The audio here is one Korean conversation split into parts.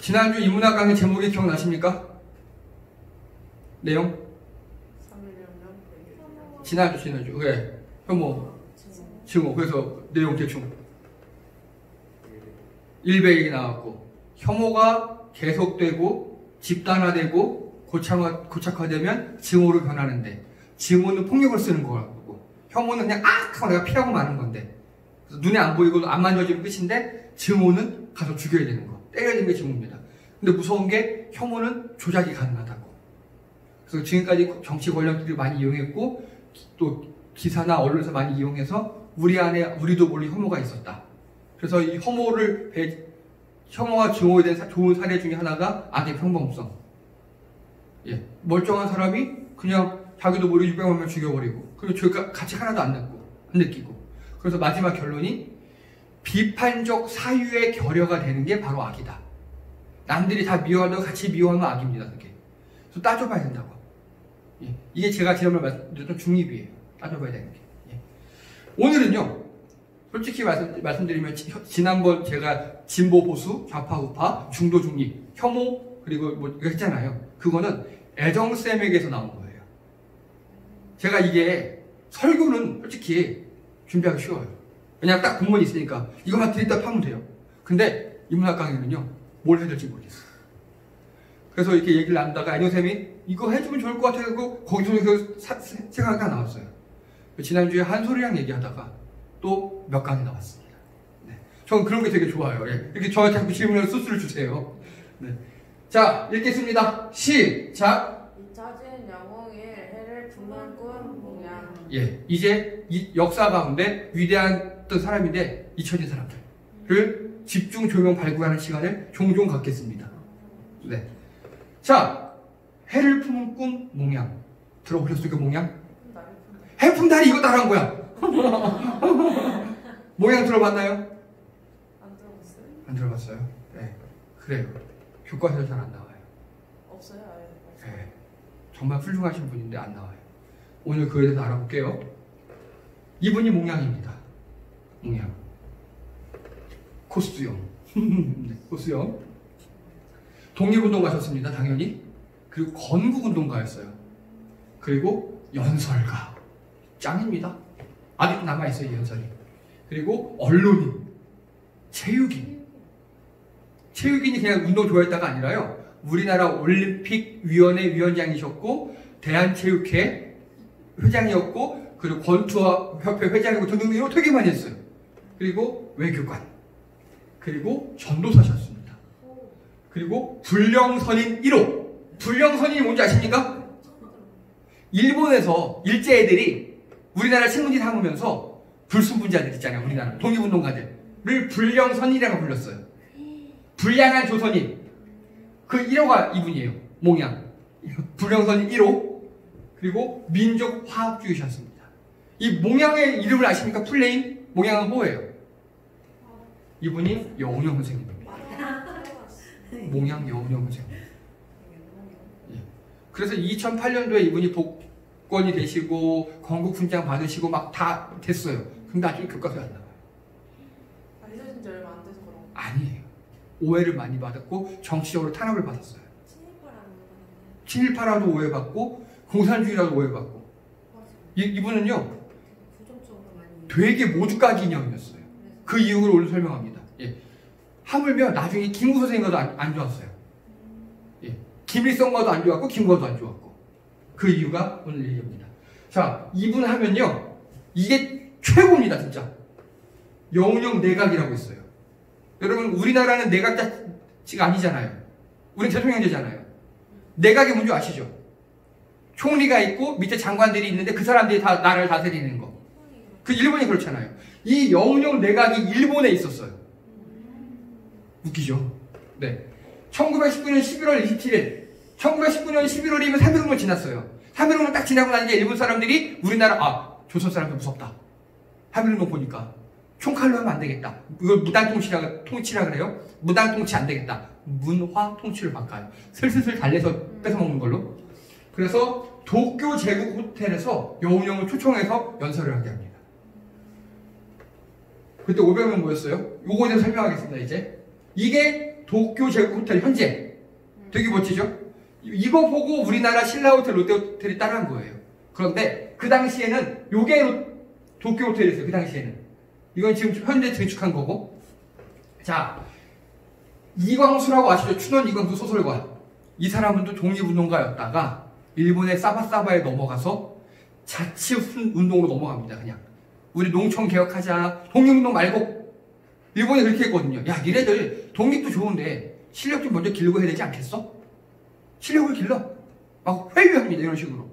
지난주 인문학 강의 제목이 기억나십니까? 내용? 지난주. 그래. 혐오, 증오. 그래서 내용 대충. 일배 얘기 나왔고, 혐오가 계속되고, 집단화되고, 고착화되면 증오로 변하는데, 증오는 폭력을 쓰는 거고, 혐오는 그냥 하고 내가 피하고 마는 건데, 그래서 눈에 안 보이고 안 만져지면 끝인데, 증오는 가서 죽여야 되는 거. 때려야 되는 게 증오입니다. 근데 무서운 게 혐오는 조작이 가능하다고. 그래서 지금까지 정치 권력들이 많이 이용했고, 또 기사나 언론에서 많이 이용해서 우리 안에 우리도 모르는 혐오가 있었다. 그래서 이 혐오와 증오에 대한 좋은 사례 중에 하나가 악의 평범성. 예, 멀쩡한 사람이 그냥 자기도 모르게 600만 명 죽여버리고, 그리고 죄가 가치 하나도 안 느끼고. 그래서 마지막 결론이 비판적 사유의 결여가 되는 게 바로 악이다. 남들이 다 미워하고 같이 미워하면 악입니다, 그게. 그래서 따져봐야 된다고. 예, 이게 제가 지난번에 말씀드렸던 중립이에요. 따져봐야 되는 게. 예. 오늘은요, 솔직히 말씀드리면, 지난번 제가 진보 보수, 좌파 우파, 중도 중립, 혐오, 그리고 뭐 이거 했잖아요. 그거는 애정쌤에게서 나온 거예요. 제가 이게 설교는 솔직히 준비하기 쉬워요. 그냥 딱 본문이 있으니까 이거만 드립다 파면 돼요. 근데 인문학 강의는요, 뭘 해야 될지 모르겠어요. 그래서 이렇게 얘기를 나누다가 애정쌤이 이거 해주면 좋을 것 같아서 거기서 생각이 나왔어요. 지난주에 한솔이랑 얘기하다가 또 몇 강이 나왔습니다. 네. 저는 그런 게 되게 좋아요. 예. 이렇게 저한테 자꾸 질문을 수수를 주세요. 네. 자, 읽겠습니다. 시작! 잊혀진 영웅일 해를 품은 꿈 모양. 예, 이제 이 역사 가운데 위대한 사람인데 잊혀진 사람들을 집중 조명 발굴하는 시간을 종종 갖겠습니다. 네. 자, 해를 품은 꿈 모양. 들어보셨어요, 그 모양? 해품달이 이거 따라한 거야. 모양 들어봤나요? 안 들어봤어요? 안 들어봤어요? 네. 그래요. 교과서에 잘 안 나와요. 없어요, 아예. 네. 정말 훌륭하신 분인데 안 나와요. 오늘 그에 대해서 알아볼게요. 이분이 몽양입니다. 몽양. 코스염. 네, 코스염. 독립운동 가셨습니다, 당연히. 그리고 건국운동가였어요. 그리고 연설가. 짱입니다. 아직도 남아있어요, 이 연설이. 그리고 언론인. 체육인. 체육인이 그냥 운동 좋아했다가 아니라요, 우리나라 올림픽위원회 위원장이셨고, 대한체육회 회장이었고, 그리고 권투협회 회장이고 등등 이런 되게 많이 했어요. 그리고 외교관. 그리고 전도사셨습니다. 그리고 불령선인 1호. 불령선인이 뭔지 아십니까? 일본에서 일제애들이 우리나라 식민지 삼으면서 불순분자들 있잖아요. 우리나라 독립운동가들을 불령선인이라고 불렀어요. 불량한 조선인. 그 1호가 이분이에요. 몽양. 불령선인 1호. 그리고 민족화학주의셨습니다. 이 몽양의 이름을 아십니까? 풀네임? 몽양은 뭐예요? 이분이 여운형 선생님입니다. 몽양 여운형 선생님. 예. 그래서 2008년도에 이분이 복권이 되시고 건국훈장 받으시고 막 다 됐어요. 근데 아직 교과서에 안 나와요. 알려진 지 얼마 안 돼서 그런 거. 아니에요. 오해를 많이 받았고 정치적으로 탄압을 받았어요. 친일파라도 오해받고 공산주의라도 오해받고. 이분은요, 되게 모주가기 인형이었어요. 그 이유를 오늘 설명합니다. 예. 하물며 나중에 김구 선생님과도 안 좋았어요. 예. 김일성과도 안 좋았고 김구와도 안 좋았고. 그 이유가 오늘 얘기입니다. 자, 이분 하면요, 이게 최고입니다, 진짜. 여운형 내각이라고 있어요. 여러분, 우리나라는 내각자치가 아니잖아요. 우린 대통령제잖아요. 내각이 뭔지 아시죠? 총리가 있고 밑에 장관들이 있는데 그 사람들이 다 나라를 다스리는 거. 그 일본이 그렇잖아요. 이 여운형 내각이 일본에 있었어요. 웃기죠? 네. 1919년 11월 27일. 1919년 11월이면 3.15년 지났어요. 3.15년 딱 지나고 나니까 일본 사람들이 우리나라, 조선 사람들 무섭다. 3.15년 보니까. 총칼로 하면 안 되겠다. 이걸 무당통치라 그래요? 무당통치 안 되겠다. 문화통치를 바꿔요. 슬슬슬 달래서 뺏어먹는 걸로. 그래서 도쿄 제국 호텔에서 여운형을 초청해서 연설을 하게 합니다. 그때 500명 모였어요. 요거에 대해서 설명하겠습니다, 이제. 이게 도쿄 제국 호텔 현재 되게 멋지죠? 이거 보고 우리나라 신라호텔, 롯데호텔이 따라한 거예요. 그런데 그 당시에는 요게 도쿄 호텔이었어요. 그 당시에는. 이건 지금 현재 증축한 거고. 자, 이광수라고 아시죠? 춘원 이광수 소설가. 이 사람은 또 독립운동가였다가 일본의 사바사바에 넘어가서 자치운동으로 넘어갑니다. 그냥 우리 농촌 개혁하자, 독립운동 말고. 일본이 그렇게 했거든요. 야, 니네들 독립도 좋은데 실력 좀 먼저 길고 해야 되지 않겠어? 실력을 길러. 막 회유합니다. 이런 식으로.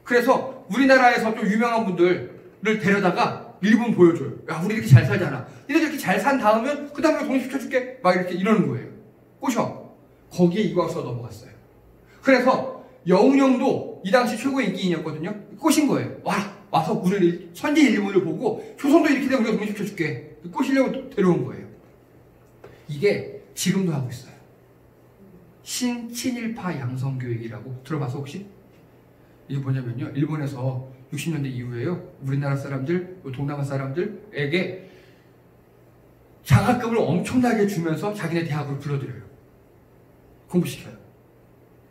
그래서 우리나라에서 좀 유명한 분들을 데려다가 일본 보여줘요. 야, 우리 이렇게 잘 살잖아. 니네들 이렇게 잘 산 다음은 그 다음에 독립시켜줄게. 막 이렇게 이러는 거예요. 꼬셔. 거기에 이광수가 넘어갔어요. 그래서 여운형도 이 당시 최고의 인기인이었거든요. 꼬신 거예요. 와서 우리 선진 일본을 보고 조선도 이렇게 되면 우리가 독립시켜줄게. 꼬시려고 데려온 거예요. 이게 지금도 하고 있어요. 신친일파 양성교육이라고 들어봐서 혹시? 이게 뭐냐면요. 일본에서 60년대 이후에요. 우리나라 사람들, 동남아 사람들에게 장학금을 엄청나게 주면서 자기네 대학으로 불러들여요. 공부시켜요.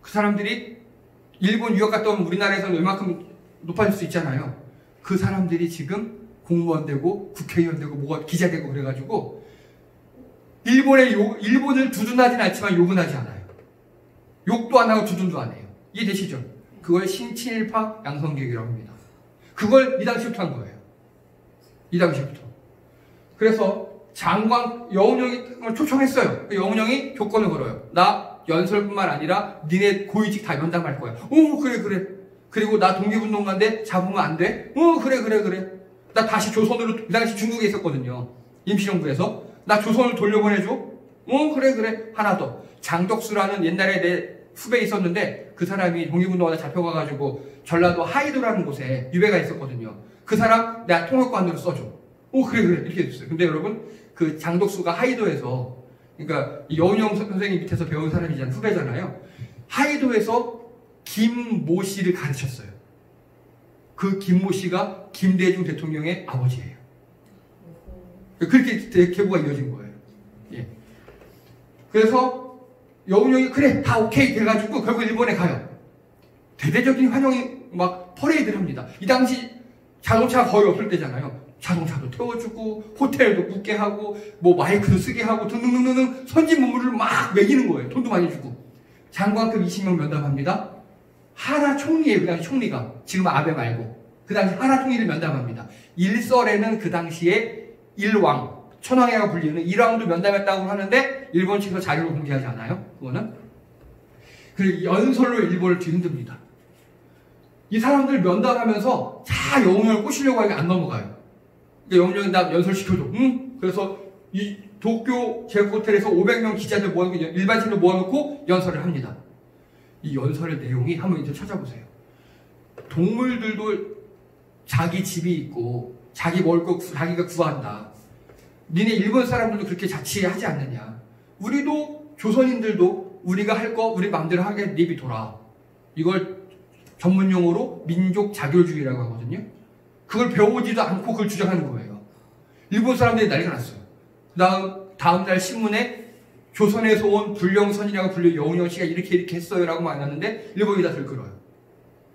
그 사람들이 일본 유학 갔다 오면 우리나라에서는 웬만큼 높아질 수 있잖아요. 그 사람들이 지금 공무원 되고 국회의원 되고 뭐가 기자 되고 그래가지고 일본을 두둔하진 않지만 욕은 하지 않아요. 욕도 안 하고 두둔도 안 해요. 이해되시죠? 그걸 신친일파 양성교육이라고 합니다. 그걸 이 당시부터 한 거예요. 이 당시부터. 그래서 여운형이 초청했어요. 여운형이 조건을 걸어요. 나 연설뿐만 아니라 니네 고위직 다 면담할 거야. 그래. 그리고 나 독립운동가인데 잡으면 안 돼? 그래. 나 다시 조선으로, 이 당시 중국에 있었거든요. 임시정부에서. 나 조선을 돌려보내줘? 그래. 하나 더. 장덕수라는 옛날에 내 후배 있었는데 그 사람이 독립운동하다 잡혀가가지고 전라도 하이도라는 곳에 유배가 있었거든요. 그 사람 내가 통역관으로 써줘. 그래. 이렇게 해줬어요. 근데 여러분, 그 장덕수가 하이도에서, 그러니까 여운형 선생님 밑에서 배운 사람이잖아요. 후배잖아요. 하이도에서 김모 씨를 가르쳤어요. 그 김모 씨가 김대중 대통령의 아버지예요. 그렇게 계보가 이어진 거예요. 예. 그래서 여운형이 그래 다 오케이 돼가지고 결국 일본에 가요. 대대적인 환영이 막 퍼레이드를 합니다. 이 당시 자동차가 거의 없을 때잖아요. 자동차도 태워주고 호텔도 묵게 하고 뭐 마이크도 쓰게 하고 등등등등 선진 문물을 막 먹이는 거예요. 돈도 많이 주고. 장관급 20명 면담합니다. 하라 총리예요. 그 당시 총리가. 지금 아베 말고. 그 당시 하라 총리를 면담합니다. 일설에는 그 당시에 일왕, 천황이라고 불리는 일왕도 면담했다고 하는데 일본 측에서 자료를 공개하지 않아요. 그거는. 그리고 연설로 일본을 뒤흔듭니다. 이 사람들 면담하면서 다 여운형을 꼬시려고 하니까 안 넘어가요. 여운형이 나 연설시켜줘. 그래서 이 도쿄 제국호텔에서 500명 기자들 모아놓고 일반인을 모아놓고 연설을 합니다. 이 연설의 내용이 한번 이제 찾아보세요. 동물들도 자기 집이 있고 자기 먹을 거 자기가 구한다. 니네 일본 사람들도 그렇게 자치하지 않느냐. 우리도 조선인들도 우리가 할 거 우리 마음대로 하게 내비둬라. 이걸 전문용어로 민족 자결주의라고 하거든요. 그걸 배워보지도 않고 그걸 주장하는 거예요. 일본 사람들이 난리가 났어요. 다음날 신문에 조선에서 온 불령선이라고 불려 여운형 씨가 이렇게 했어요 라고 많았는데 일본이 다 들끓어요.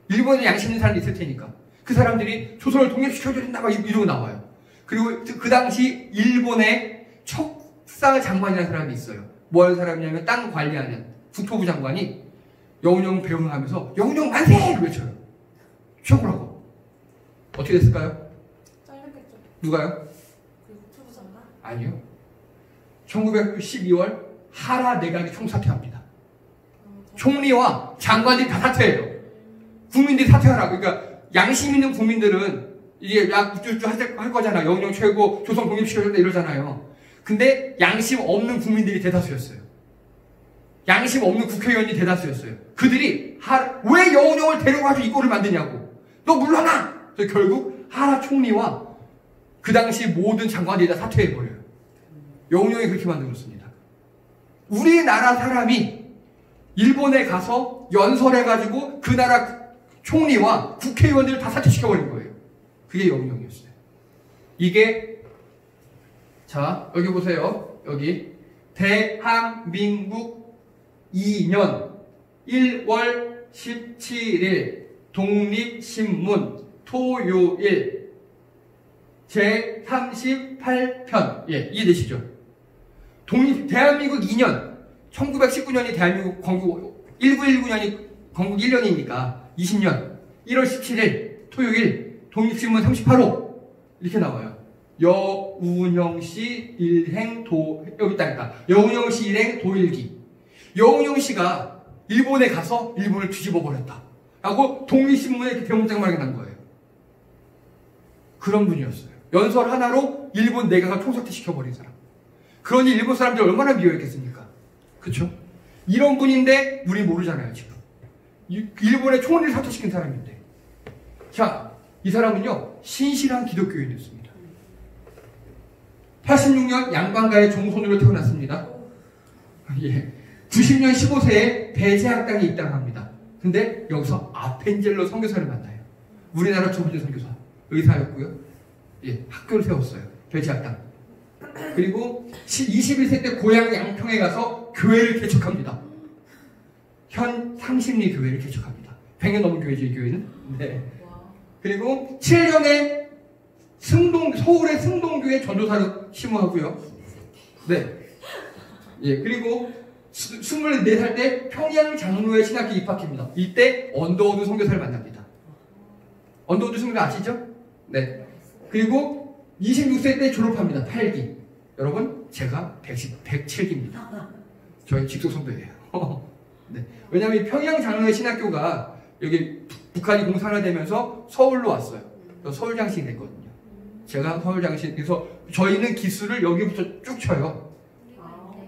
일본에 양심 있는 사람이 있을 테니까. 그 사람들이 조선을 독립시켜줘야 된다 막 이러고 나와요. 그리고 그 당시 일본의 척사 장관이라는 사람이 있어요. 뭐 하는 사람이냐면 땅 관리하는 국토부 장관이 여운형 배웅하면서 여운형 만세! 외쳐요. 최고라고. 어떻게 됐을까요? 잘렸겠죠. 누가요? 그 국토부 장관? 아니요. 1912월 하라 내각이 총사퇴합니다. 총리와 장관들이 다 사퇴해요. 국민들이 사퇴하라고. 그러니까 양심 있는 국민들은 이제 우쭈쭈 할 거잖아. 여운형 최고, 조선 독립시켜준다 이러잖아요. 근데 양심 없는 국민들이 대다수였어요. 양심 없는 국회의원이 대다수였어요. 그들이 왜 여운형을 데려가지고 이 꼴을 만드냐고. 너 물러나! 그래서 결국 하라 총리와 그 당시 모든 장관들이 다 사퇴해버려요. 여운형이 그렇게 만들었습니다. 우리나라 사람이 일본에 가서 연설해가지고 그 나라 총리와 국회의원들을 다 사퇴시켜버린 거예요. 그게 여운형이었어요. 이게 자 여기 보세요. 여기 대한민국 2년 1월 17일 독립신문 토요일 제38편. 예, 이해되시죠? 대한민국 2년 1919년이 대한민국 건국 1919년이 건국 1년이니까 20년 1월 17일 토요일 독립신문 38호 이렇게 나와요. 여운형씨 일행 여기 있다. 여운형씨 일행 도일기. 여운형씨가 일본에 가서 일본을 뒤집어 버렸다 라고 독립신문에 이렇게 대문짝만하게 난 거예요. 그런 분이었어요. 연설 하나로 일본 내각을 총사퇴시켜버린 사람. 그러니 일본 사람들이 얼마나 미워했겠습니까? 그쵸? 이런 분인데 우리 모르잖아요 지금. 일본의 총리를 사퇴시킨 사람인데. 자, 이 사람은요 신실한 기독교인이었습니다. 86년 양반가의 종손으로 태어났습니다. 예. 90년 15세에 배제학당에 입당합니다. 근데 여기서 아펜젤로 선교사를 만나요. 우리나라 첫 번째 선교사. 의사였고요. 예, 학교를 세웠어요. 배제학당. 그리고 21세 때 고향 양평에 가서 교회를 개척합니다. 현 상심리 교회를 개척합니다. 100년 넘은 교회죠, 이 교회는. 네. 그리고 7년에 서울의 승동교회 전도사를 심호하고요. 네. 예, 그리고 24살 때 평양 장로회 신학교 입학합니다. 이때 언더우드 선교사를 만납니다. 언더우드 선교사 아시죠? 네. 그리고 26세 때 졸업합니다. 8기. 여러분, 제가 107기입니다. 저희 직속 선배예요. 네. 왜냐하면 평양 장로회 신학교가 여기 북한이 공산화되면서 서울로 왔어요. 서울장식이 됐거든요. 제가 서울장식에서 저희는 기수를 여기부터 쭉 쳐요.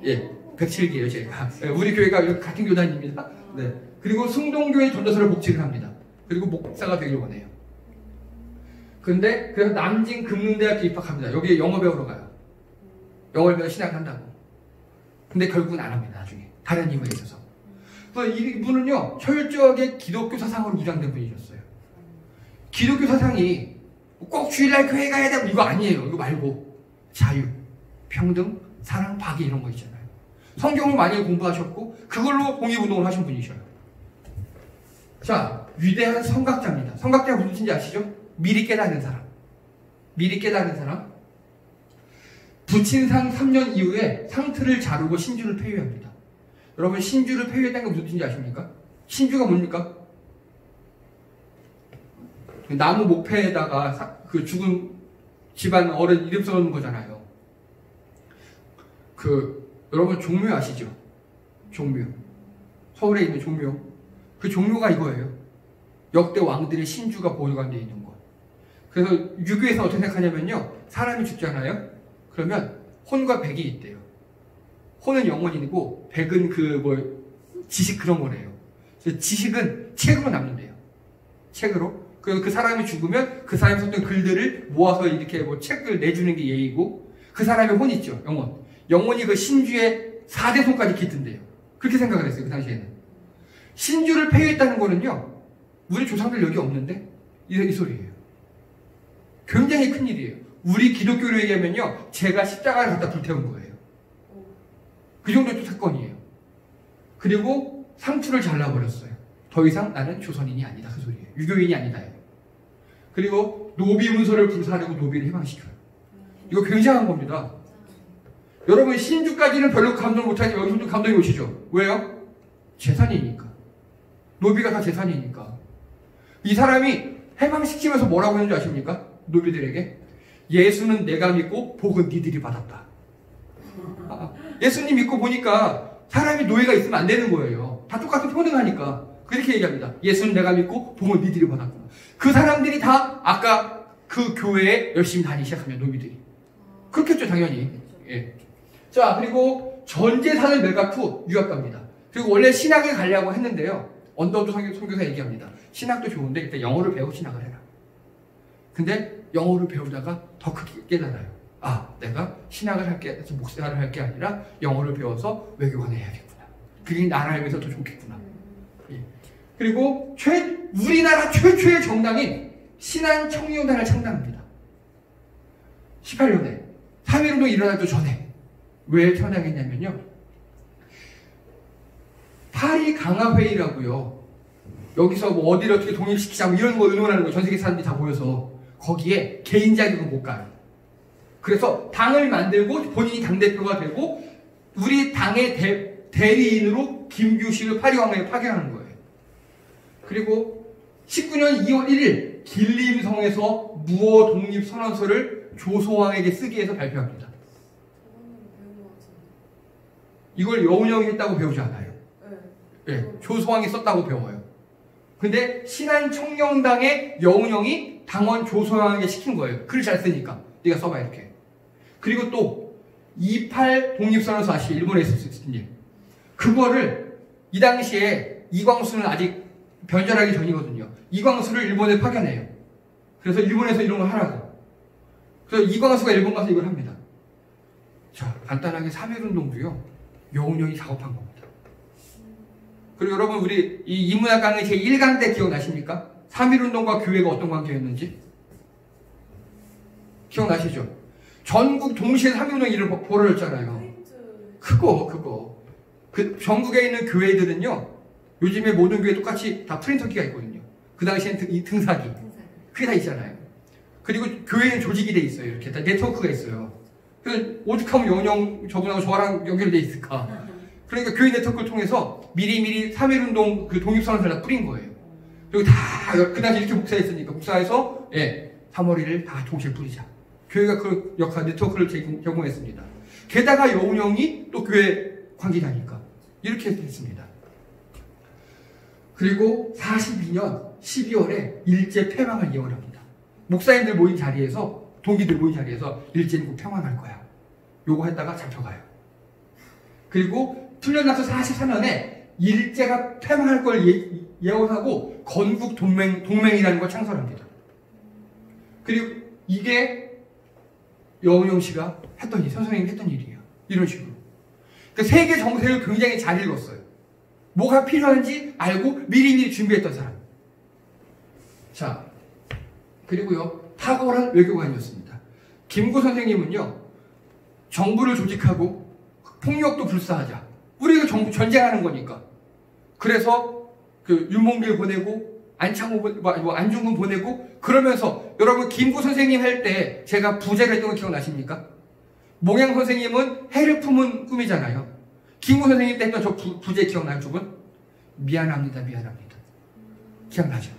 예, 107기예요 제가. 우리 교회가 같은 교단입니다. 네. 그리고 승동교회 전도사를 복직을 합니다. 그리고 목사가 되길 원해요. 근데 그래서 남진 금능대학교 입학합니다. 여기에 영어 배우러 가요. 영어를 배워 신학을 한다고. 근데 결국은 안 합니다. 나중에 다른 이유가 있어서. 그래서 이분은요 철저하게 기독교 사상으로 무장된 분이셨어요. 기독교 사상이 꼭 주일날 교회 가야 되고 이거 아니에요. 이거 말고 자유, 평등, 사랑, 박애 이런 거 있잖아요. 성경을 많이 공부하셨고 그걸로 독립운동을 하신 분이셔요. 자, 위대한 성각자입니다. 성각자가 무슨 뜻인지 아시죠? 미리 깨닫는 사람. 미리 깨닫는 사람. 부친상 3년 이후에 상틀을 자르고 신주를 폐위합니다. 여러분 신주를 폐위했다는 게 무슨 뜻인지 아십니까? 신주가 뭡니까? 나무 목패에다가 그 죽은 집안 어른 이름 써놓는 거잖아요. 여러분 종묘 아시죠? 종묘. 서울에 있는 종묘. 그 종묘가 이거예요. 역대 왕들의 신주가 보관 되어 있는 거. 그래서 유교에서 어떻게 생각하냐면요. 사람이 죽잖아요. 그러면 혼과 백이 있대요. 혼은 영혼이고 백은 지식 그런 거래요. 그래서 지식은 책으로 남는대요. 책으로. 그래서 그 사람이 죽으면 그 사람이 썼던 글들을 모아서 이렇게 책을 내주는 게 예의고 그 사람의 혼 있죠. 영혼. 영혼이 그 신주의 4대 손까지 깃든대요. 그렇게 생각을 했어요. 그 당시에는. 신주를 폐위했다는 거는요. 우리 조상들 여기 없는데? 이 소리예요. 굉장히 큰일이에요. 우리 기독교로 얘기하면요. 제가 십자가를 갖다 불태운 거예요. 그 정도 사건이에요. 그리고 상투를 잘라버렸어요. 더 이상 나는 조선인이 아니다. 그 소리예요. 유교인이 아니다. 그리고 노비 문서를 불사르고 노비를 해방시켜요. 이거 굉장한 겁니다. 여러분 신주까지는 별로 감동 못하지만 여기서 좀 감동이 오시죠? 왜요? 재산이니까. 노비가 다 재산이니까. 이 사람이 해방시키면서 뭐라고 했는지 아십니까? 노비들에게 예수는 내가 믿고 복은 니들이 받았다. 예수님 믿고 보니까 사람이 노예가 있으면 안 되는 거예요. 다 똑같은 평등하니까. 그렇게 얘기합니다. 예수는 내가 믿고 복은 니들이 받았구나. 그 사람들이 다 아까 그 교회에 열심히 다니기 시작하면 노비들이. 그렇겠죠 당연히. 예. 자, 그리고 전 재산을 매각 후 유학 갑니다. 그리고 원래 신학을 가려고 했는데요. 언더우드 선교사 얘기합니다. 신학도 좋은데 일단 영어를 배우고 신학을 해라. 근데 영어를 배우다가 더 크게 깨달아요. 아, 내가 신학을 할게, 목사를 할 게 아니라 영어를 배워서 외교관을 해야겠구나. 그게 나라를 위해서 더 좋겠구나. 예. 그리고 우리나라 최초의 정당인 신한청년단을 창당합니다. 18년에 3.1운동이 일어나기 전에 왜 창당했냐면요. 파리 강화회의라고요. 여기서 뭐 어디를 어떻게 독립시키자 뭐 이런 거 의논하는 거 전 세계 사람들이 다 모여서 거기에 개인 자격은 못 가요. 그래서 당을 만들고 본인이 당대표가 되고 우리 당의 대리인으로 김규식을 파리 강화회에 파견하는 거예요. 그리고 19년 2월 1일 길림성에서 무어 독립선언서를 조소왕에게 쓰기 위해서 발표합니다. 이걸 여운형이 했다고 배우지 않아요. 네, 조소왕이 썼다고 배워요. 근데 신한청년당의 여운형이 당원 조소왕에게 시킨 거예요. 글을 잘 쓰니까. 네가 써봐 이렇게. 그리고 또 28 독립선언서 아시죠? 일본에 있었을 일. 그거를 이 당시에 이광수는 아직 변절하기 전이거든요. 이광수를 일본에 파견해요. 그래서 일본에서 이런 걸 하라고. 그래서 이광수가 일본 가서 이걸 합니다. 자, 간단하게 3.1운동도요. 여운형이 작업한 겁니다. 그리고 여러분 우리 이 인문학 강의 제1강 때 기억나십니까? 3.1운동과 교회가 어떤 관계였는지? 기억나시죠? 전국 동시에 3.1운동 일을 벌어졌잖아요. 그거. 그 전국에 있는 교회들은요. 요즘에 모든 교회 똑같이 다 프린터기가 있거든요. 그 당시엔 이 등사기. 그게 다 있잖아요. 그리고 교회는 조직이 돼 있어요. 이렇게 다 네트워크가 있어요. 그래서 오죽하면 영영 저분하고 저랑 연결돼 있을까. 그러니까 교회 네트워크를 통해서 미리미리 3.1운동 그 독립선언서를 다 뿌린 거예요. 그리고 다 그 당시 이렇게 목사했으니까 목사에서 3월 1일 다 동시에 뿌리자. 교회가 그 역할 네트워크를 제공했습니다. 게다가 여운형이 또 교회 관계자니까 이렇게 했습니다. 그리고 42년 12월에 일제 폐왕을 예언합니다. 목사님들 모인 자리에서 동기들 모인 자리에서 일제는 꼭 폐왕할 거야. 요거 했다가 잡혀가요. 그리고 풀려나서 44년에 일제가 폐왕할 걸 예언하고 건국 동맹이라는 걸 창설합니다. 그리고 이게 여운형 씨가 했던 일, 선생님이 했던 일이에요. 이런 식으로. 그러니까 세계 정세를 굉장히 잘 읽었어요. 뭐가 필요한지 알고 미리미리 준비했던 사람. 자, 그리고요, 탁월한 외교관이었습니다. 김구 선생님은요, 정부를 조직하고 폭력도 불사하자. 우리가 정부 전쟁하는 거니까. 그래서 그 윤봉길 보내고 안창호, 안중근 보내고 그러면서 여러분 김구 선생님 할 때 제가 부제를 했던 거 기억나십니까? 몽양 선생님은 해를 품은 꿈이잖아요. 김구 선생님 때 했던 저 부제 기억나요, 두 분? 미안합니다. 기억나죠?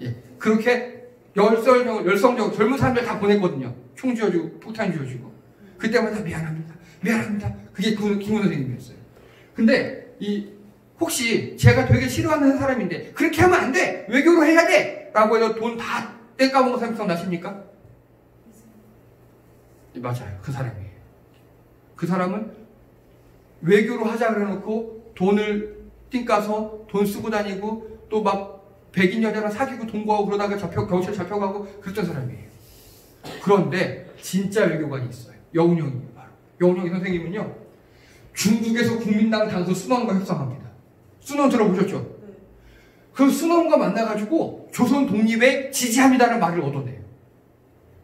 예. 그렇게 열성적으로 젊은 사람들 다 보냈거든요. 총 쥐어주고, 폭탄 쥐어주고. 그때마다 미안합니다. 그게 김구 선생님이었어요. 근데, 혹시 제가 되게 싫어하는 사람인데, 그렇게 하면 안 돼! 외교로 해야 돼! 라고 해서 돈 다 떼까먹은 거 사람 기억나십니까? 맞아요. 그 사람이에요. 그 사람은 외교로 하자 그래놓고 돈을 띵까서 돈 쓰고 다니고 또 막 백인 여자랑 사귀고 동거하고 그러다가 경찰 잡혀가고 그랬던 사람이에요. 그런데 진짜 외교관이 있어요. 여운형이에요. 바로. 여운형 선생님은요. 중국에서 국민당 당수 순원과 협상합니다. 순원 들어보셨죠? 그 순원과 만나가지고 조선 독립에 지지합니다라는 말을 얻어내요.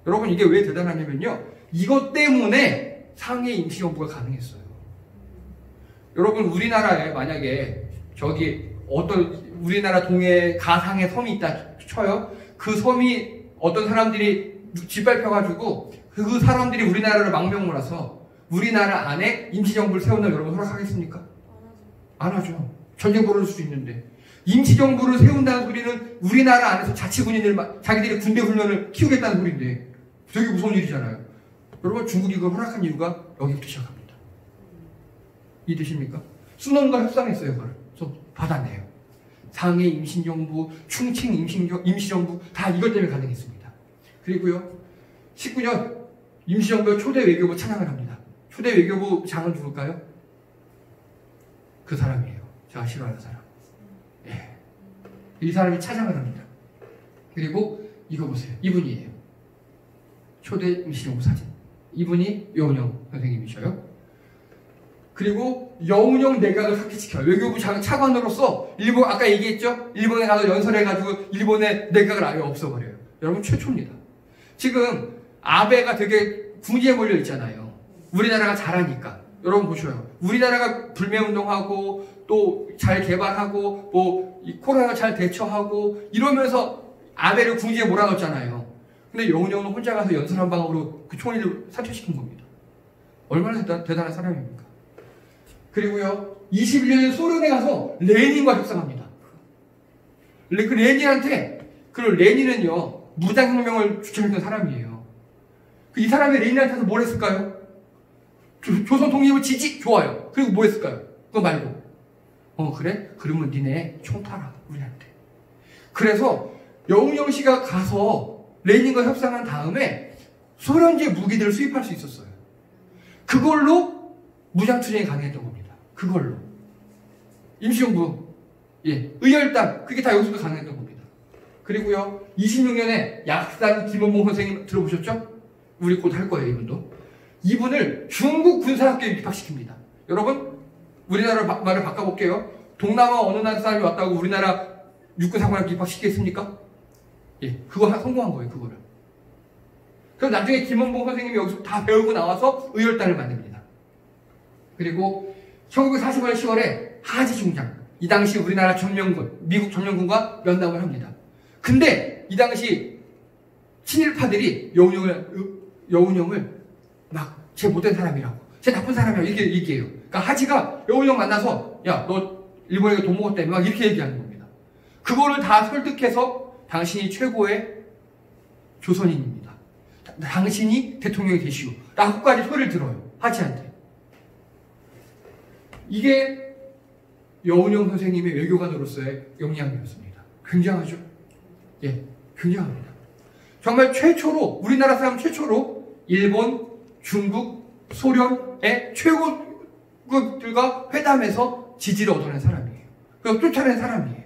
여러분 이게 왜 대단하냐면요. 이것 때문에 상해 임시정부가 가능했어요. 여러분 우리나라에 만약에 저기 어떤 우리나라 동해 가상의 섬이 있다 쳐요. 그 섬이 어떤 사람들이 짓밟혀가지고 그 사람들이 우리나라를 망명을 해서 우리나라 안에 임시정부를 세운다면 여러분 허락하겠습니까? 안 하죠. 전쟁 벌어질 수도 있는데. 임시정부를 세운다는 소리는 우리나라 안에서 자치군인들 자기들이 군대 훈련을 키우겠다는 소리인데 되게 무서운 일이잖아요. 여러분 중국이 그걸 허락한 이유가 여기부터 시작합니다. 이해되십니까? 순원과 협상했어요. 그걸. 그래서 받아내요. 상해 임시정부, 충칭 임시정부 다 이것 때문에 가능했습니다. 그리고요. 19년 임시정부의 초대 외교부 찬양을 합니다. 초대 외교부 장은 누굴까요? 그 사람이에요. 제가 싫어하는 사람. 예. 이 사람이 찬양을 합니다. 그리고 이거 보세요. 이분이에요. 초대 임시정부 사진. 이분이 여운형 선생님이셔요. 그리고 여운형 내각을 삭제시켜요. 외교부 차관으로서 일본 아까 얘기했죠? 일본에 가서 연설해가지고 일본의 내각을 아예 없애버려요. 여러분 최초입니다. 지금 아베가 되게 궁지에 몰려 있잖아요. 우리나라가 잘하니까. 여러분 보셔요. 우리나라가 불매운동하고 또 잘 개발하고 뭐 이 코로나 잘 대처하고 이러면서 아베를 궁지에 몰아넣었잖아요. 근데 여운형은 혼자 가서 연설 한 방으로 그 총리를 사퇴시킨 겁니다. 얼마나 대단한 사람입니까? 그리고요, 21년에 소련에 가서 레닌과 협상합니다. 그 레닌한테, 그 레닌은요, 무장혁명을 주창했던 사람이에요. 이 사람이 레닌한테서 뭘 했을까요? 조선 독립을 지지? 좋아요. 그리고 뭐 했을까요? 그거 말고. 그래? 그러면 니네 총 팔아, 우리한테. 그래서 여운형 씨가 가서 레닌과 협상한 다음에 소련제 무기들을 수입할 수 있었어요. 그걸로 무장투쟁이 가능했던 겁니다. 그걸로. 임시정부, 의열단, 그게 다 여기서도 가능했던 겁니다. 그리고요, 26년에 약산 김원봉 선생님 들어보셨죠? 우리 곧 할 거예요, 이분도. 이분을 중국 군사학교에 입학시킵니다. 여러분, 우리나라 말을 바꿔볼게요. 동남아 어느 나라 사람이 왔다고 우리나라 육군사관학교 입학시키겠습니까? 그거 성공한 거예요, 그거를. 그럼 나중에 김원봉 선생님이 여기서 다 배우고 나와서 의열단을 만듭니다. 그리고 1945년 10월에 하지 중장, 이 당시 우리나라 점령군, 미국 점령군과 면담을 합니다. 근데 이 당시 친일파들이 여운형을 막 쟤 못된 사람이라고, 쟤 나쁜 사람이라고 이렇게 얘기해요. 그러니까 하지가 여운형 만나서 야, 너 일본에게 돈 먹었다며 막 이렇게 얘기하는 겁니다. 그거를 다 설득해서 당신이 최고의 조선인입니다. 당신이 대통령이 되시오. 라고까지 소리를 들어요. 하지한테. 이게 여운형 선생님의 외교관으로서의 역량이었습니다. 굉장하죠? 굉장합니다. 정말 최초로, 우리나라 사람 최초로 일본, 중국, 소련의 최고급들과 회담해서 지지를 얻어낸 사람이에요. 그래서 쫓아낸 사람이에요.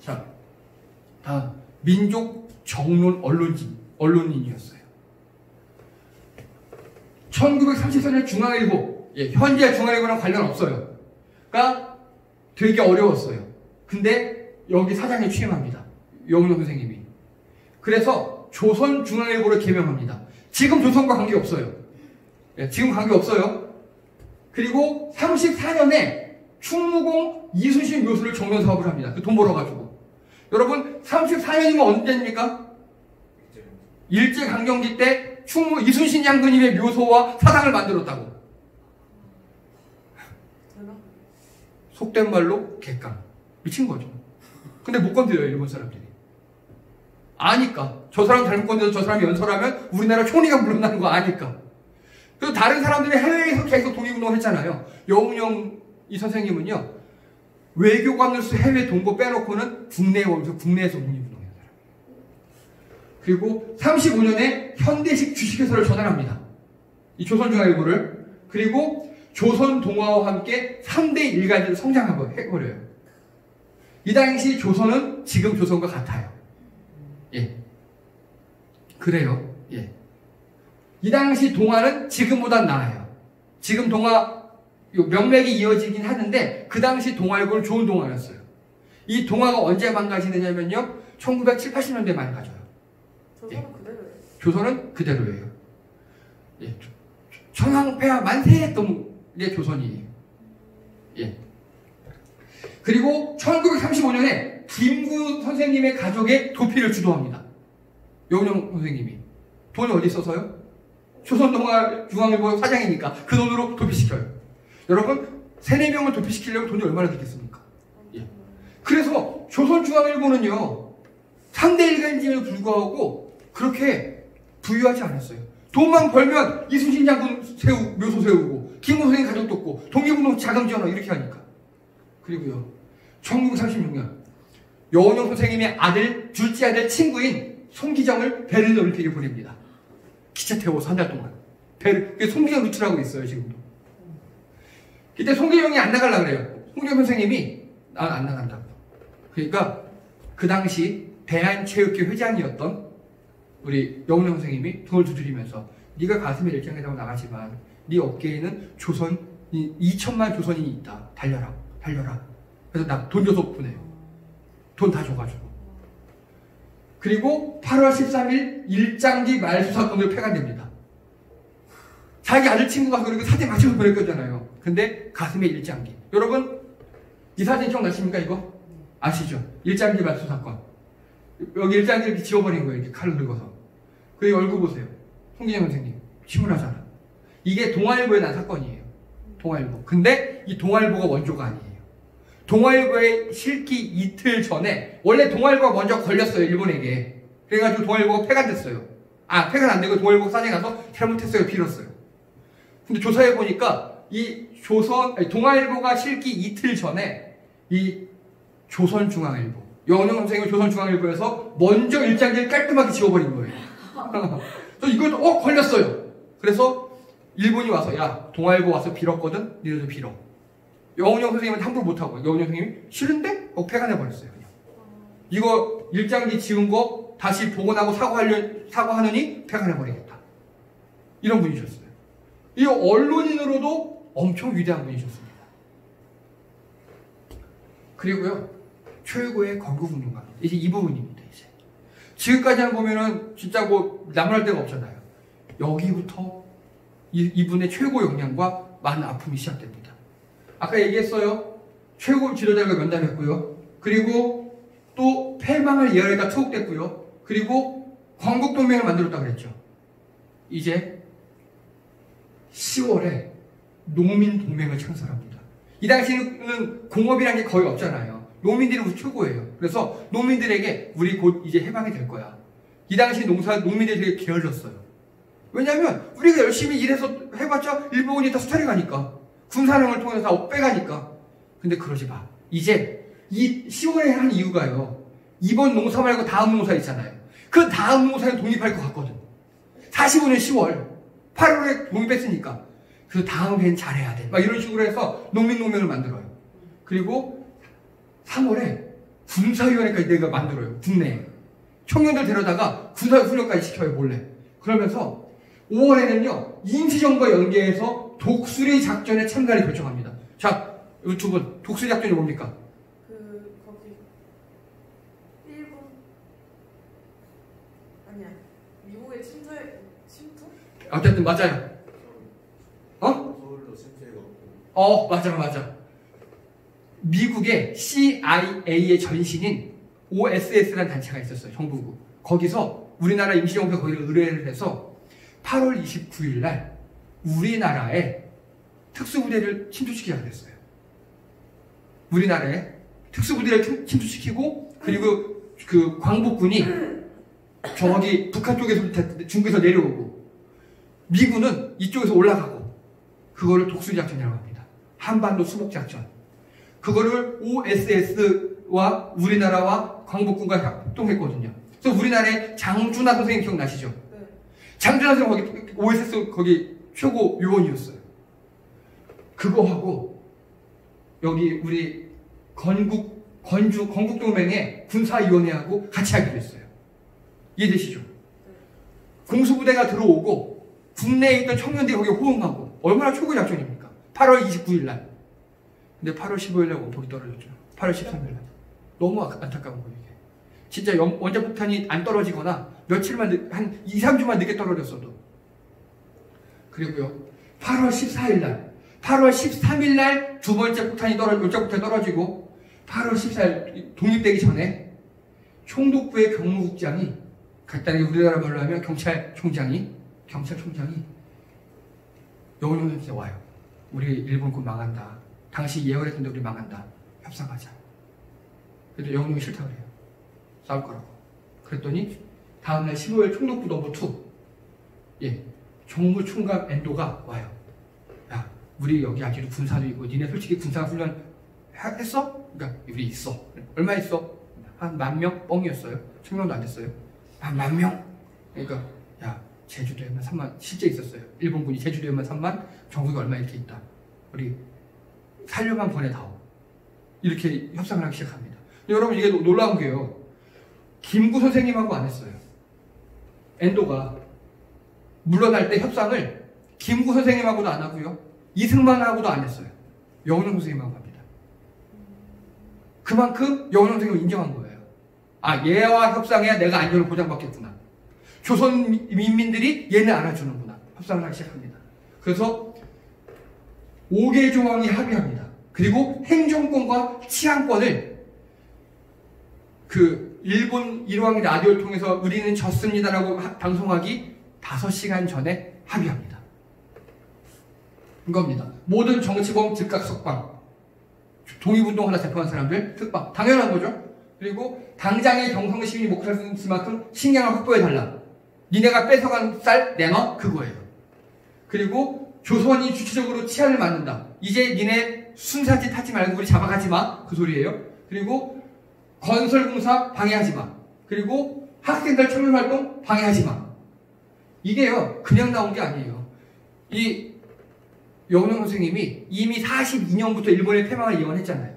자, 다음. 민족 정론 언론인이었어요. 1934년 중앙일보, 현재 중앙일보랑 관련 없어요. 그러니까 되게 어려웠어요. 근데 여기 사장에 취임합니다. 여운형 선생님이. 그래서 조선중앙일보를 개명합니다. 지금 조선과 관계 없어요. 지금 관계 없어요. 그리고 34년에 충무공 이순신 묘소를 정면 사업을 합니다. 그 돈 벌어가지고. 여러분, 34년이면 언제입니까? 일제강점기 때 충무 이순신 장군님의 묘소와 사당을 만들었다고. 속된 말로 객강. 미친 거죠. 근데 못 건드려요, 일본 사람들이. 아니까. 저 사람 잘못 건드려서 저 사람이 연설하면 우리나라 총리가 물러나는 거 아니까. 그리고 다른 사람들이 해외에서 계속 독립운동을 했잖아요. 여운형 이 선생님은요, 외교관으로서 해외 동고 빼놓고는 국내에서 독립운동해요. 그리고 35년에 현대식 주식회사를 전환합니다. 이 조선중앙일보를. 그리고 조선동아와 함께 3대 일간지를 성장해버려요. 이 당시 조선은 지금 조선과 같아요. 그래요. 이 당시 동아는 지금보다 나아요. 지금 동아 명맥이 이어지긴 하는데 그 당시 동아일보는 좋은 동아였어요. 이 동아가 언제 망가지느냐면요, 1970, 80년대에 망가져요. 조선은 그대로예요. 조선은 그대로예요. 천황폐하 만세했던 게 조선이에요. 그리고 1935년에 김구 선생님의 가족의 도피를 주도합니다. 여운형 선생님이. 돈이 어디 있어서요? 조선동아중앙일보 사장이니까 그 돈으로 도피시켜요. 여러분, 3-4명을 도피시키려면 돈이 얼마나 들겠습니까? 그래서 조선중앙일보는요, 3대 일간지에도 불구하고 그렇게 부유하지 않았어요. 돈만 벌면 이순신 장군 묘소 세우고 김구 선생님 가족 돕고 독립운동 자금 지원하고 이렇게 하니까. 그리고요, 1936년 여운형 선생님의 둘째 아들 친구인 송기정을 베를린 올림픽에 보냅니다. 기차 태워서 한 달 동안. 그게 송기정 루트라고 있어요, 지금도. 그때 송기정이 안 나가려고 그래요. 송기정 선생님이 난 안 나간다고. 그러니까 그 당시 대한체육회 회장이었던 우리 여운형 선생님이 등을 두드리면서 네가 가슴에 일장에다가 나가지만 네 어깨에는 2천만 조선인이 있다. 달려라. 그래서 나 돈 줘서 보내요. 돈 다 줘가지고. 그리고 8월 13일 일장기 말소 사건으로 폐간됩니다. 자기 아들 친구가 그리고 사진 맞춰서 보낼 거잖아요. 근데 가슴에 일장기. 여러분 이 사진 기억나십니까 이거? 아시죠? 일장기 말소 사건. 여기 일장기 이렇게 지워버린 거예요. 이렇게 칼을 긁어서. 그리고 얼굴 보세요. 송기정 선생님 침울하잖아. 이게 동아일보에 난 사건이에요. 동아일보. 근데 이 동아일보가 원조가 아니에요. 동아일보에 실기 이틀 전에 원래 동아일보가 먼저 걸렸어요. 일본에게. 그래가지고 동아일보가 폐간됐어요. 폐간 안 되고 동아일보 사장에 가서 잘못했어요. 빌었어요. 근데 조사해 보니까 이 동아일보가 실기 이틀 전에 이 조선중앙일보, 영원영 선생님은 조선중앙일보에서 먼저 일장기를 깔끔하게 지워버린 거예요. 그래서 이것도 걸렸어요. 그래서 일본이 와서 야 동아일보 와서 빌었거든? 니네도 빌어. 영원영 선생님은 함부로 못하고 영원영 선생님이 싫은데? 폐간해버렸어요. 그냥. 이거 일장기 지운 거 다시 복원하고 사과하느니 폐간해버리겠다. 이런 분이셨어요. 이 언론인으로도 엄청 위대한 분이셨습니다. 그리고요, 최고의 건국운동가. 이제 이 부분입니다, 이제. 지금까지는 보면은 진짜 나무랄 데가 없잖아요. 여기부터 이분의 최고 역량과 많은 아픔이 시작됩니다. 아까 얘기했어요. 최고 지도자가 면담했고요. 그리고 또 패망을 예언했다 투옥됐고요. 그리고 광국동맹을 만들었다고 그랬죠. 이제 10월에 농민동맹을 창설합니다. 이 당시에는 공업이라는 게 거의 없잖아요. 농민들이 우리 최고예요. 그래서 농민들에게 우리 곧 이제 해방이 될 거야. 이 당시 농민들이 되게 게을렀어요. 왜냐면 우리가 열심히 일해서 해봤자 일본이 다 수탈해 가니까. 군사령을 통해서 다 빼가니까. 근데 그러지 마. 이제 이 10월에 한 이유가요. 이번 농사 말고 다음 농사 있잖아요. 그 다음 농사에 독립할 것 같거든. 45년 10월. 8월에 독립했으니까. 그 다음 해는 잘해야 돼. 막 이런 식으로 해서 농민동맹을 만들어요. 그리고 3월에 군사위원회까지 내가 만들어요. 국내에. 청년들 데려다가 군사훈련까지 시켜요. 몰래. 그러면서 5월에는요. 임시정부와 연계해서 독수리 작전에 참가를 결정합니다. 자, 이 두 분. 독수리 작전이 뭡니까? 거기 일본 아니야 미국의 침투? 어쨌든 맞아요. 서울도 침투해갖고. 맞아. 미국의 CIA의 전신인 OSS라는 단체가 있었어요. 정부국. 거기서 우리나라 임시정부가 거기를 의뢰를 해서 8월 29일 날 우리나라에 특수부대를 침투시키자 그랬어요. 우리나라에 특수부대를 침투시키고 그리고 그 광복군이 저기 북한 쪽에서 중국에서 내려오고 미군은 이쪽에서 올라가고 그거를 독수리작전이라고 합니다. 한반도 수복작전. 그거를 OSS와 우리나라와 광복군과 협동했거든요. 그래서 우리나라의 장준하 선생님 기억나시죠? 네. 장준하 선생님 거기 OSS 거기 최고 요원이었어요. 그거 하고 여기 우리 건국동맹의 군사위원회하고 같이 하기로 했어요. 이해되시죠? 네. 공수부대가 들어오고 국내에 있던 청년들이 거기에 호응하고 얼마나 최고의 작전입니까? 8월 29일 날. 근데 8월 15일 날 원폭이 떨어졌죠. 8월 13일 날. 너무 안타까운 거예요, 이게. 진짜 원자폭탄이 안 떨어지거나 며칠만, 한 2, 3주만 늦게 떨어졌어도. 그리고요, 8월 14일 날, 8월 13일 날 두 번째 원자폭탄이 떨어지고 8월 14일 독립되기 전에 총독부의 경무국장이 간단히 우리나라 말로 하면 경찰총장이 영원형한테 와요. 우리 일본군 망한다. 당시 예언했던데 우리 망한다. 협상하자. 그래도 영원형이 싫다고 그래요. 싸울 거라고. 그랬더니 다음날 15일 총독부 넘버 2 정무총감 엔도가 와요. 야, 우리 여기 아직도 군사도 있고 니네 솔직히 군사훈련 했어? 그러니까 우리 있어. 얼마 있어? 한 10,000명? 뻥이었어요. 1,000명도 안 됐어요. 한 10,000명? 그러니까 야, 제주도에만 3만 실제 있었어요. 일본군이 제주도에만 3만, 전국에 얼마 이렇게 있다. 우리 살려만 보내다오. 이렇게 협상을 하기 시작합니다. 여러분 이게 놀라운 게요. 김구 선생님하고 안 했어요. 엔도가 물러날 때 협상을 김구 선생님하고도 안 하고요. 이승만하고도 안 했어요. 영원형 선생님하고 합니다. 그만큼 영원형 선생님을 인정한 거예요. 아, 얘와 협상해야 내가 안전을 보장받겠구나. 조선 민민들이 얘는 알아주는구나. 협상을 하기 시작합니다. 그래서 5개 조항이 합의합니다. 그리고 행정권과 치안권을 그 일본 일왕 라디오를 통해서 우리는 졌습니다라고 방송하기 5시간 전에 합의합니다. 이겁니다. 모든 정치범 즉각 석방. 독립운동 하나 대표한 사람들 특방. 당연한 거죠. 그리고 당장의 경성 시민이 목살 쓸 만큼 식량을 확보해달라. 니네가 뺏어간 쌀 내놔? 그거예요. 그리고 조선이 주체적으로 치안을 맡는다. 이제 니네 순사짓 하지 말고 우리 잡아가지 마. 그 소리예요. 그리고 건설공사 방해하지 마. 그리고 학생들 청년활동 방해하지 마. 이게요, 그냥 나온 게 아니에요. 이 여운형 선생님이 이미 42년부터 일본의 패망을 예언했잖아요.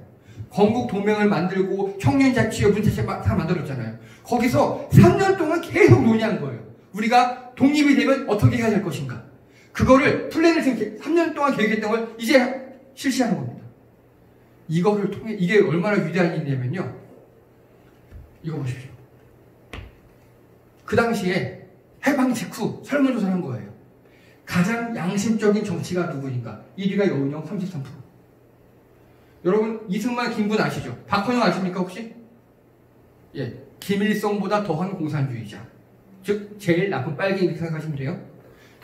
건국 동맹을 만들고 청년자치회 문자체 다 만들었잖아요. 거기서 3년 동안 계속 논의한 거예요. 우리가 독립이 되면 어떻게 해야 될 것인가. 그거를 플랜을 3년 동안 계획했던 걸 이제 실시하는 겁니다. 이거를 통해 이게 얼마나 위대한 일이냐면요. 이거 보십시오. 그 당시에 해방 직후 설문조사를 한 거예요. 가장 양심적인 정치가 누구인가? 1위가 여운형 33%. 여러분 이승만, 김군 아시죠? 박헌영 아십니까 혹시? 예, 김일성보다 더한 공산주의자. 즉 제일 나쁜 빨갱이 이렇게 생각하시면 돼요.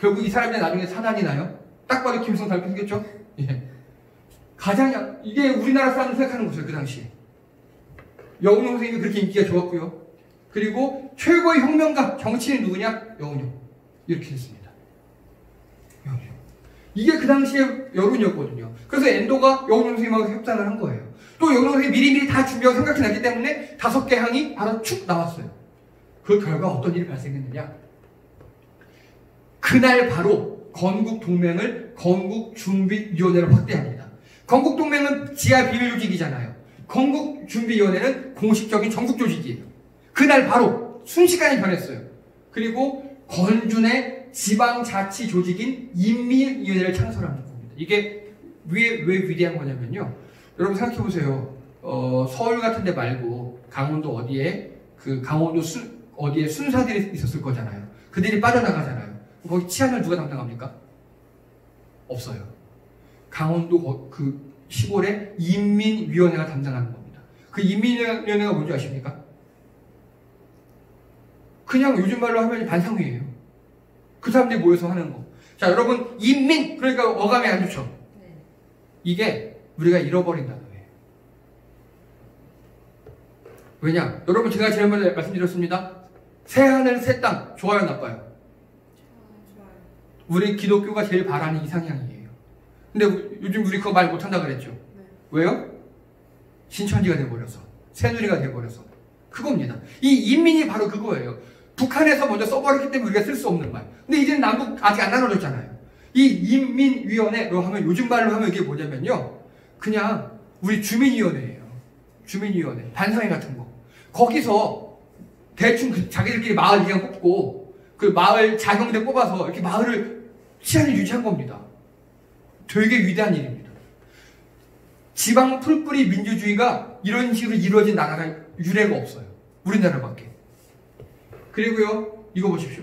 결국 이 사람이 나중에 사단이 나요. 딱 봐도 김일성 닮게 생겼죠? 예. 가장 이게 우리나라 사람들 생각하는 거죠. 그 당시에. 여운형 선생님이 그렇게 인기가 좋았고요. 그리고 최고의 혁명가 정치인은 누구냐? 여운형. 이렇게 했습니다. 여운형. 이게 그 당시의 여론이었거든요. 그래서 엔도가 여운형 선생님하고 협상을 한 거예요. 또 여운형 선생님이 미리미리 다 준비하고 생각해놨기 때문에 5개 항이 바로 축 나왔어요. 그 결과 어떤 일이 발생했느냐? 그날 바로 건국동맹을 건국준비위원회로 확대합니다. 건국동맹은 지하 비밀조직이잖아요. 건국준비위원회는 공식적인 전국조직이에요. 그날 바로 순식간에 변했어요. 그리고 건준의 지방자치조직인 인민위원회를 창설하는 겁니다. 이게 왜 위대한 거냐면요. 여러분 생각해보세요. 서울 같은 데 말고 강원도 어디에 어디에 순사들이 있었을 거잖아요. 그들이 빠져나가잖아요. 거기 치안을 누가 담당합니까? 없어요. 강원도 그 시골에 인민위원회가 담당하는 겁니다. 그 인민위원회가 뭔지 아십니까? 그냥 요즘 말로 하면 반상회예요. 그 사람들이 모여서 하는 거. 자, 여러분 인민 그러니까 어감이 안 좋죠. 이게 우리가 잃어버린 단어예요. 왜냐? 여러분 제가 지난번에 말씀드렸습니다. 새하늘 새 땅 좋아요 나빠요? 좋아요. 우리 기독교가 제일 바라는 이상향이에요. 근데 요즘 우리 그거 말 못한다 그랬죠. 네. 왜요? 신천지가 돼버려서 새누리가 돼버려서 그겁니다. 이 인민이 바로 그거예요. 북한에서 먼저 써버렸기 때문에 우리가 쓸 수 없는 말. 근데 이제는 남북 아직 안 나눠졌잖아요. 이 인민위원회로 하면 요즘 말로 하면 이게 뭐냐면요. 그냥 우리 주민위원회예요. 주민위원회 반상회 같은 거. 거기서 대충 자기들끼리 마을 이장 뽑고 그 마을 자경대 뽑아서 이렇게 마을을 치안을 유지한 겁니다. 되게 위대한 일입니다. 지방 풀뿌리 민주주의가 이런 식으로 이루어진 나라가 유례가 없어요. 우리나라밖에. 그리고요, 이거 보십시오.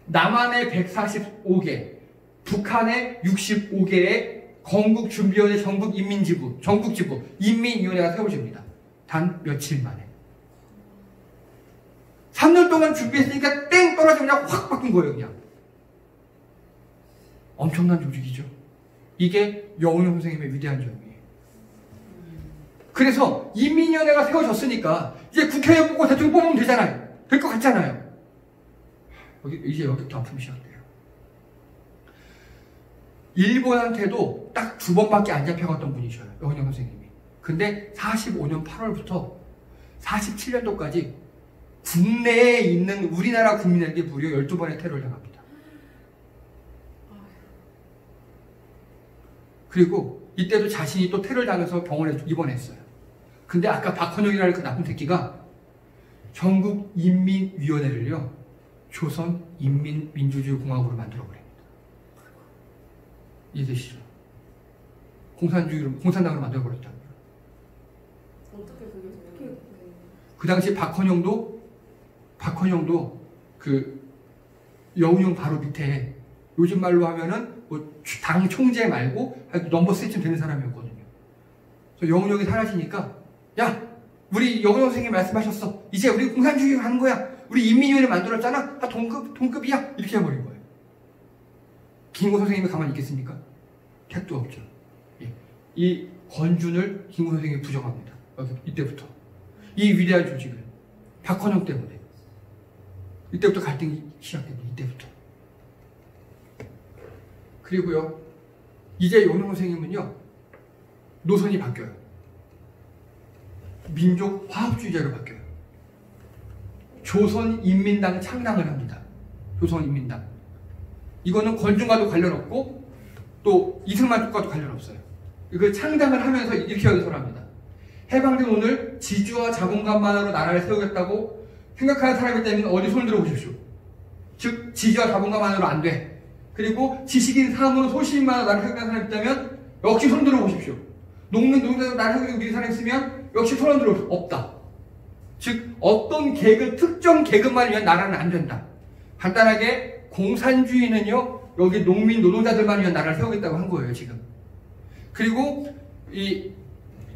남한의 145개, 북한의 65개의 건국준비위원회 전국인민지부, 전국지부, 인민위원회가 세워집니다. 단 며칠 만에. 3년 동안 준비했으니까 땡 떨어지면 그냥 확 바뀐 거예요, 그냥. 엄청난 조직이죠. 이게 여운형 선생님의 위대한 점이에요. 그래서 인민위원회가 세워졌으니까 이제 국회의원 뽑고 대통령 뽑으면 되잖아요. 될 것 같잖아요. 이제 여기부터 아픔이 시작돼요. 일본한테도 딱 2번밖에 안 잡혀갔던 분이셔요. 여운형 선생님이. 근데 45년 8월부터 47년도까지 국내에 있는 우리나라 국민에게 무려 12번의 테러를 당합니다. 그리고 이때도 자신이 또 테러를 당해서 병원에 입원했어요. 근데 아까 박헌영이라는 그 나쁜 새끼가 전국인민위원회를요, 조선인민민주주의공화국으로 만들어버립니다. 이해되시죠? 공산당으로 만들어버렸다고요. 어떻게 그게 돼요? 그 당시 박헌영도 그 여운형 바로 밑에 요즘 말로 하면은 뭐 당 총재 말고 넘버 3쯤 되는 사람이었거든요. 그래서 영웅력이 사라지니까 야 우리 영웅 선생님이 말씀하셨어. 이제 우리 공산주의 하는 거야. 우리 인민위원회 만들었잖아. 다 동급이야. 이렇게 해버린 거예요. 김구 선생님이 가만히 있겠습니까? 택도 없죠. 예. 이 권준을 김구 선생님이 부정합니다. 이때부터. 이 위대한 조직을. 박헌영 때문에. 이때부터 갈등이 시작됩니다. 이때부터. 그리고요. 이제 영웅 선생님은요. 노선이 바뀌어요. 민족 화합주의자로 바뀌어요. 조선인민당 창당을 합니다. 조선인민당. 이거는 권준과도 관련 없고 또 이승만 쪽과도 관련 없어요. 그 창당을 하면서 이렇게 연설합니다. 해방된 오늘 지주와 자본가만으로 나라를 세우겠다고 생각하는 사람이 있다면 어디 손을 들어보십시오. 즉 지주와 자본가만으로 안 돼. 그리고 지식인 사무로 소시민만으로 나라를 세우겠다는 사람이 있다면 역시 손 들어보십시오. 농민 노동자로 나라를 세우겠다는 사람이 있으면 역시 손을 들어 없다. 즉 어떤 계급, 특정 계급만을 위한 나라는 안 된다. 간단하게 공산주의는요 여기 농민 노동자들만 위한 나라를 세우겠다고 한 거예요 지금. 그리고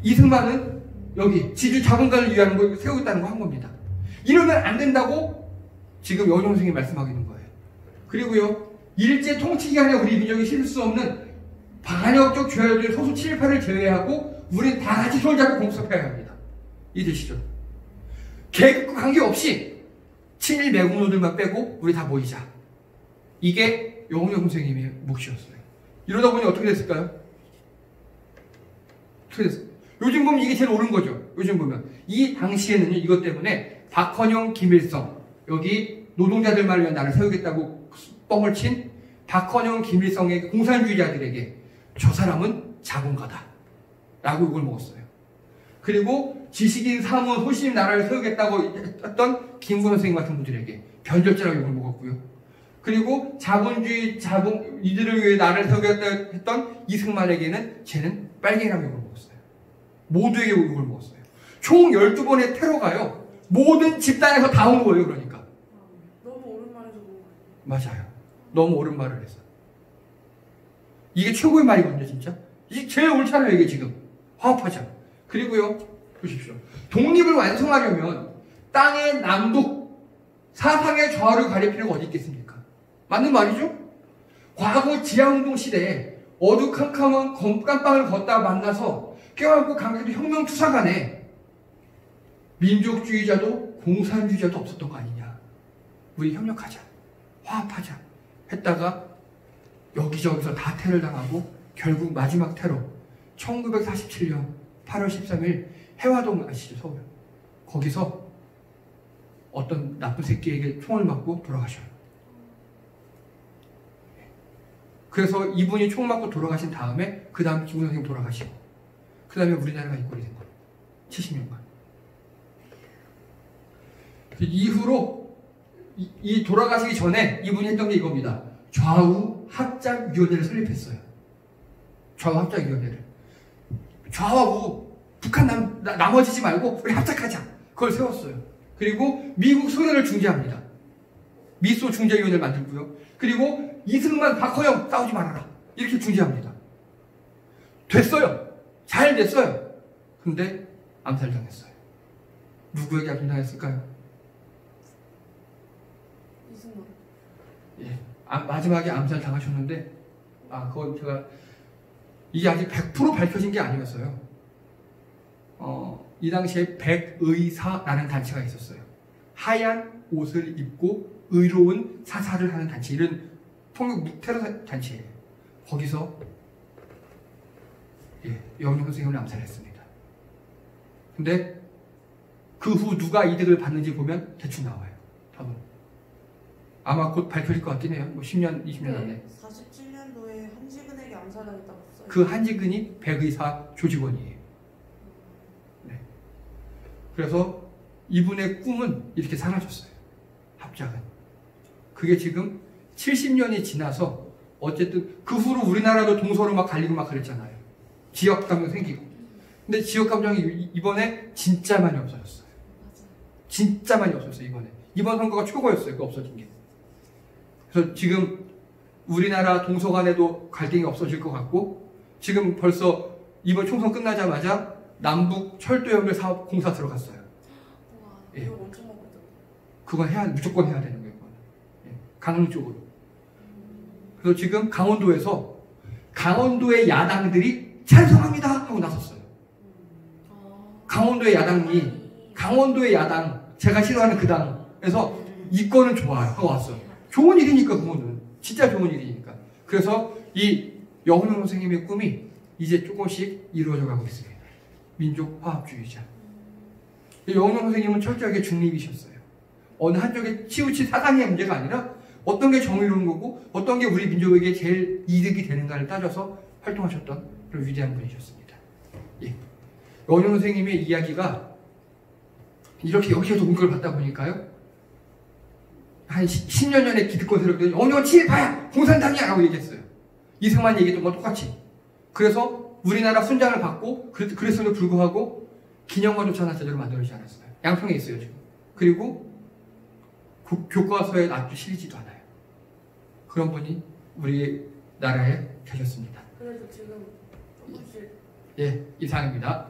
이승만은 여기 지주 자본가를 위한 걸 세우겠다는 거 한 겁니다. 이러면 안 된다고 지금 여정 선생님이 말씀하고 있는 거예요. 그리고요 일제 통치 기간에 우리 민족이 실을 수 없는 반역적 죄를 소수 7, 8을 제외하고 우린 다 같이 손을 잡고 공습해야 합니다. 이해되시죠? 계급과 관계없이 친일 매국노들만 빼고 우리 다 모이자. 이게 영웅영 선생님의 몫이었어요. 이러다 보니 어떻게 됐을까요? 어떻게 됐어요? 요즘 보면 이게 제일 옳은 거죠. 요즘 보면. 이 당시에는요, 이것 때문에 박헌영, 김일성, 여기 노동자들만 위한 나라를 세우겠다고 뻥을 친 박헌영, 김일성의 공산주의자들에게 저 사람은 자본가다. 라고 욕을 먹었어요. 그리고 지식인, 사무, 소심 나라를 세우겠다고 했던 김구 선생님 같은 분들에게 변절자라고 욕을 먹었고요. 그리고 자본주의, 이들을 위해 나라를 세우겠다 했던 이승만에게는 쟤는 빨갱이라고 욕을 먹었어요. 모두에게 욕을 먹었어요. 총 12번의 테러가요. 모든 집단에서 다 온 거예요. 그러니까. 너무 옳은 말해서 너무 맞아요. 너무 옳은 말을 해서. 이게 최고의 말이거든요. 진짜. 이게 제일 옳잖아요. 이게 지금. 화합하자. 그리고요. 보십시오. 독립을 완성하려면 땅의 남북, 사상의 좌우를 가릴 필요가 어디 있겠습니까? 맞는 말이죠? 과거 지하운동 시대에 어두컴컴한 깜빵을 걷다가 만나서 껴안고 강제로 혁명투사간에 민족주의자도 공산주의자도 없었던 거 아니냐. 우리 협력하자. 화합하자. 했다가 여기저기서 다 테러를 당하고 결국 마지막 테러 1947년 8월 13일 해화동 아시죠? 서울. 거기서 어떤 나쁜 새끼에게 총을 맞고 돌아가셔요. 그래서 이분이 총 맞고 돌아가신 다음에 그 다음 김구 선생님 돌아가시고 그 다음에 우리나라가 이 꼴이 된 거예요. 70년간. 그 이후로 이 돌아가시기 전에 이분이 했던 게 이겁니다. 좌우 합작위원회를 설립했어요. 좌우 합작위원회를. 좌우 북한 나머지지 말고 우리 합작하자. 그걸 세웠어요. 그리고 미국 소련을 중재합니다. 미소 중재위원회를 만들고요. 그리고 이승만, 박헌영 싸우지 말아라. 이렇게 중재합니다. 됐어요. 잘 됐어요. 근데 암살당했어요. 누구에게 암살당했을까요? 이승만. 예. 마지막에 암살당하셨는데 그건 제가 이게 아직 100% 밝혀진 게 아니었어요. 이 당시에 백의사라는 단체가 있었어요. 하얀 옷을 입고 의로운 사살을 하는 단체, 이런 폭력 테러 단체예요. 거기서 영웅 선생님을 암살했습니다. 근데 그 후 누가 이득을 받는지 보면 대충 나와요. 답은. 아마 곧 밝혀질 것 같긴 해요. 뭐 10년, 20년 안에. 47년도에 한지근에게 암살당했다고 써요. 그 한지근이 백의사 조직원이에요. 네. 그래서 이분의 꿈은 이렇게 사라졌어요. 합작은. 그게 지금 70년이 지나서 어쨌든 그 후로 우리나라도 동서로 막 갈리고 막 그랬잖아요. 지역 감정 생기고. 근데 지역 감정이 이번에 진짜 많이 없어졌어요. 진짜 많이 없어졌어요. 이번에. 이번 선거가 최고였어요. 그 없어진 게. 그래서 지금 우리나라 동서간에도 갈등이 없어질 것 같고 지금 벌써 이번 총선 끝나자마자 남북 철도 연결 사업 공사 들어갔어요. 우와, 예. 이거 엄청 먹었다. 그건 무조건 해야 되는 거예요. 그건. 예, 강릉 쪽으로. 그래서 지금 강원도의 야당들이 찬성합니다 하고 나섰어요. 강원도의 야당, 제가 싫어하는 그 당에서 이권은 좋아요 하고 왔어요. 좋은 일이니까 그거는 진짜 좋은 일이니까. 그래서 이 영훈 선생님의 꿈이 이제 조금씩 이루어져 가고 있습니다. 민족 화합주의자. 영훈 선생님은 철저하게 중립이셨어요. 어느 한쪽에 치우친 사상의 문제가 아니라 어떤 게 정의로운 거고 어떤 게 우리 민족에게 제일 이득이 되는가를 따져서 활동하셨던 그런 위대한 분이셨습니다. 예. 영훈 선생님의 이야기가 이렇게 여기저기서 온 걸 받다 보니까요. 한 10년 전에 기득권 세력들이 영훈 친일파야! 공산당이야! 라고 얘기했어요. 이승만 얘기했던 건 똑같이. 그래서 우리나라 순장을 받고 그랬음에도 불구하고 기념관조차 하나 제대로 만들어지지 않았어요. 양평에 있어요 지금. 그리고 교과서에 아주 실리지도 않아요. 그런 분이 우리 나라에 계셨습니다. 그래도 지금 조금씩 예, 이상입니다.